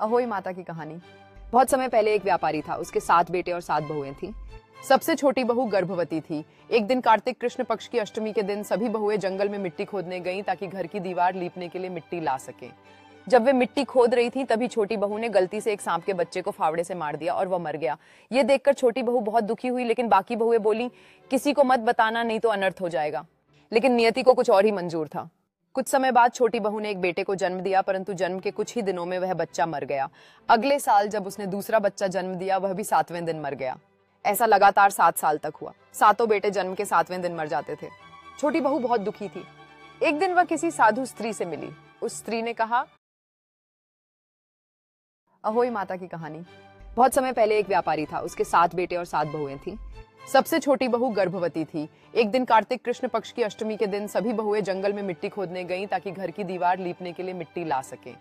अहोई माता की कहानी। बहुत समय पहले एक व्यापारी था। उसके 7 बेटे और 7 बहुएं थीं। सबसे छोटी बहू गर्भवती थी। एक दिन कार्तिक कृष्ण पक्ष की अष्टमी के दिन सभी बहुएं जंगल में मिट्टी खोदने गईं ताकि घर की दीवार लीपने के लिए मिट्टी ला सकें। जब वे मिट्टी खोद रही थी तभी छोटी बहू ने गलती से एक सांप के बच्चे को फावड़े से मार दिया और वह मर गया। ये देखकर छोटी बहू बहुत दुखी हुई, लेकिन बाकी बहुएं बोली, किसी को मत बताना, नहीं तो अनर्थ हो जाएगा। लेकिन नियति को कुछ और ही मंजूर था। कुछ समय बाद छोटी बहू ने एक बेटे को जन्म दिया, परंतु जन्म के कुछ ही दिनों में वह बच्चा मर गया। अगले साल जब उसने दूसरा बच्चा जन्म दिया, वह भी 7वें दिन मर गया। ऐसा लगातार 7 साल तक हुआ। सातों बेटे जन्म के 7वें दिन मर जाते थे। छोटी बहू बहुत दुखी थी। एक दिन वह किसी साधु स्त्री से मिली। उस स्त्री ने कहा, अहोई माता की कहानी। बहुत समय पहले एक व्यापारी था। उसके 7 बेटे और 7 बहुएं थीं। सबसे छोटी बहू गर्भवती थी। एक दिन कार्तिक कृष्ण पक्ष की अष्टमी के दिन सभी बहुएं जंगल में मिट्टी खोदने गईं ताकि घर की दीवार लीपने के लिए मिट्टी ला सकें।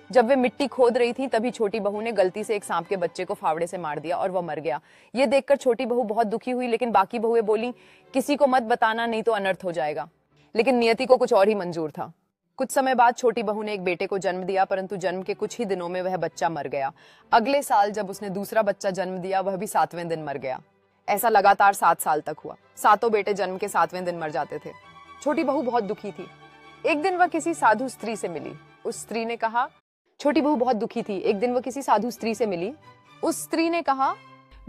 जब वे मिट्टी खोद रही थी तभी छोटी बहू ने गलती से एक सांप के बच्चे को फावड़े से मार दिया और वह मर गया। ये देखकर छोटी बहू बहुत दुखी हुई, लेकिन बाकी बहुएं बोली, किसी को मत बताना, नहीं तो अनर्थ हो जाएगा। लेकिन नियति को कुछ और ही मंजूर था। कुछ समय बाद छोटी बहू ने एक बेटे को जन्म दिया, परंतु जन्म के कुछ ही दिनों में वह बच्चा मर गया। अगले साल जब उसने दूसरा बच्चा जन्म दिया, वह भी 7वें दिन मर गया। ऐसा लगातार 7 साल तक हुआ। सातों बेटे जन्म के 7वें दिन मर जाते थे। छोटी बहू बहुत दुखी थी। एक दिन वह किसी साधु स्त्री से मिली। उस स्त्री ने कहा, छोटी बहू बहुत दुखी थी। एक दिन वह किसी साधु स्त्री से मिली। उस स्त्री ने कहा,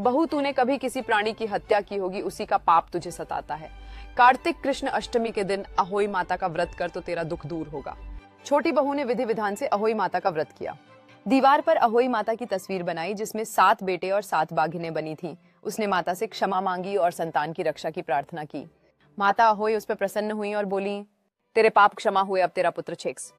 बहू, तूने कभी किसी प्राणी की हत्या की होगी, उसी का पाप तुझे सताता है। कार्तिक कृष्ण अष्टमी के दिन अहोई माता का व्रत कर तो तेरा दुख दूर होगा। छोटी बहू ने विधि विधान से अहोई माता का व्रत किया। दीवार पर अहोई माता की तस्वीर बनाई, जिसमें 7 बेटे और 7 बाघिनें बनी थीं। उसने माता से क्षमा मांगी और संतान की रक्षा की प्रार्थना की। माता अहोई उस पर प्रसन्न हुई और बोली, तेरे पाप क्षमा हुए, अब तेरा पुत्र छेक्स।